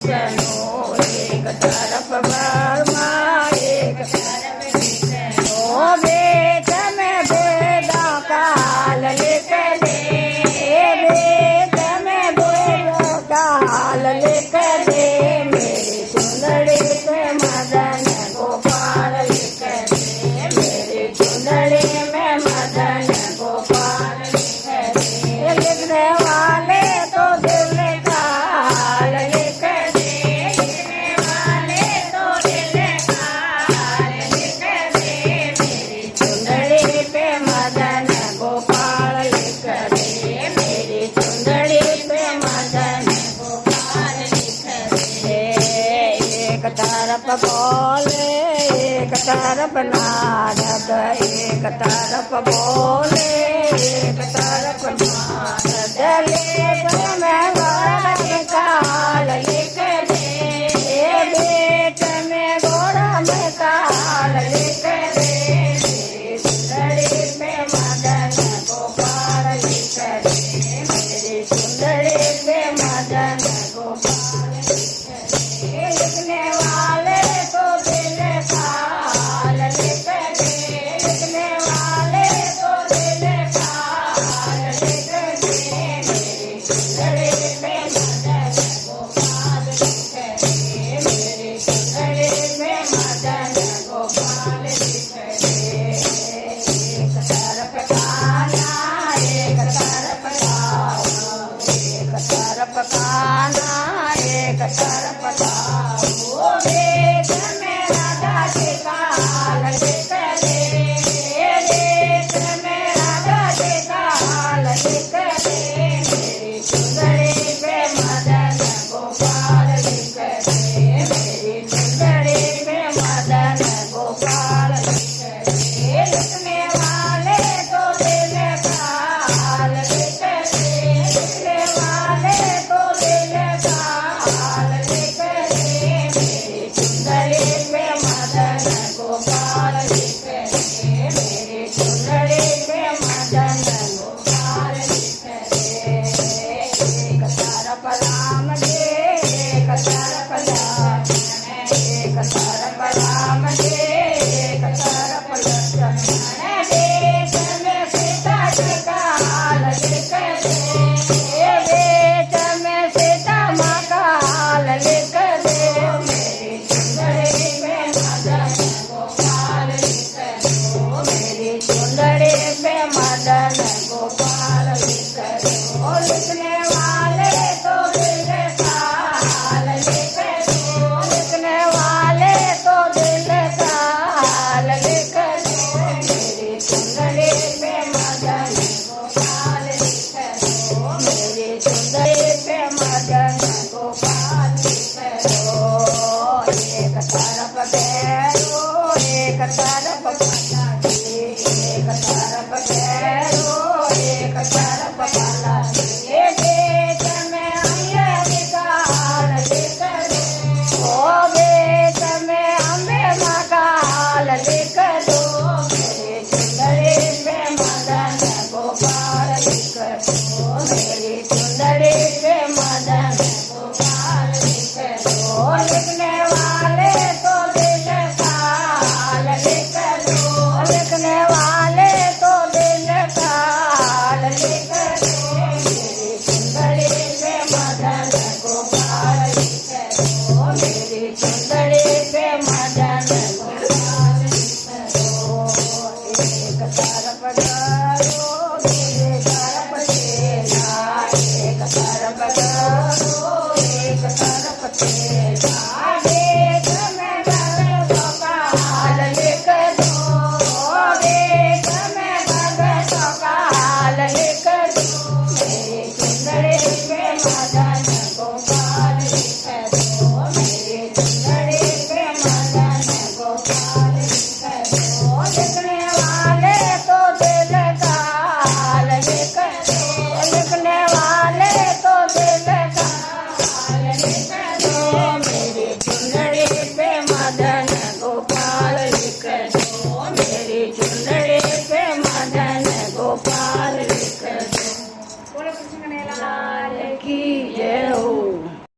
विष्णु एक तरफ ब्रह्मा एक तरफ विष्णु वेद में वेदों का हाल लिख दे वेद में वेदों का हाल लिख दे मेरी चुंदड़ी पे मदन गोपाल लिख दे मेरी चुंदड़ी में मदन गोपाल लिख दे लिखने वाले तो दिल का हाल लिख दे लिखने वाले तो दिल का हाल लिख दे मेरी चुंदड़ी पे मदन गोपाल लिख दे मेरी चुंदड़ी पे मदन गोपाल लिख दे एक तरफ बोले एक तरफ नारद एक तरफ बोले एक तरफ नारद लेख में गौड़ा का हाल लिख दे बेट में गौड़ा में का हाल लिख दे मेरी सुंदरी पे मदन गोपाल लिख दे मेरी सुंदरी पे मदन गोपाल लिख दे लिखने वाले तो दिल का हाल लिख दे लिखने वाले तो दिल का हाल लिख दे मेरी सुंदरी पे मदन गोपाल लिख दे मेरी सुंदरी पे मदन गोपाल लिख दे एक तरफ कान्हा एक तरफ राम एक तरफ कान्हा एक तरफ राम वेद में राधा जी का हाल लिख दे वेद में राधा जी का हाल लिख दे मेरी सुंदरी पे मदन गोपाल लिख दे मेरी सुंदरी पे मदन गोपाल लिख दे लिखने वाले तो दिल का हाल लिख दे लिखने वाले तो दिल का हाल लिख दे मेरी सुंदरी पे मदन गोपाल लिख दे मेरी सुंदरी पे मदन गोपाल लिख दे एक तरफ राम जी एक तरफ लक्ष्मण एक तरफ राम जी एक तरफ लक्ष्मण देश में सीता जी का हाल लिख दे देश में सीता माँ का हाल लिख दे मेरी सुंदरी पे मदन गोपाल लिख दो मेरी सुंदरी पे मदन गोपाल लिख दो लिखने वाले तो दिल का हाल लिख दो लिखने वाले तो दिल का हाल लिख दो मेरी सुंदरी पे मदन गोपाल लिख दो मेरी सुंदरी पे मदन गोपाल लिख दो एक तरफ भैरो एक तरफ बालाजी एक तरफ भैरो एक तरफ बालाजी वेद में अम्बे का हाल लिख दो वेद में अम्बे माँ का हाल लिख दो मेरी सुंदरी पे मदन गोपाल लिख दो मेरी सुंदरी पे मदन गोपाल लिख दो लिखने वाले तो दिल का हाल लिख दो लिखने वाले तो दिल का हाल लिख दो मेरी सुंदरी पे मदन गोपाल लिख दो मेरी सुंदरी पे मदन गोपाल लिख दो एक तरफ गरो एक तरफ चेला एक तरफ गरो एक तरफ चेला वेद में भगतों का हाल लिख दो वेद में भगतों का हाल लिख दो मेरी सुंदरी पे मदन गोपाल लिख दो मेरी सुंदरी पे मदन गोपाल लिख दो लिखने वाले तो दिल का हाल लिख दो लिखने वाले तो दिल का हाल लिख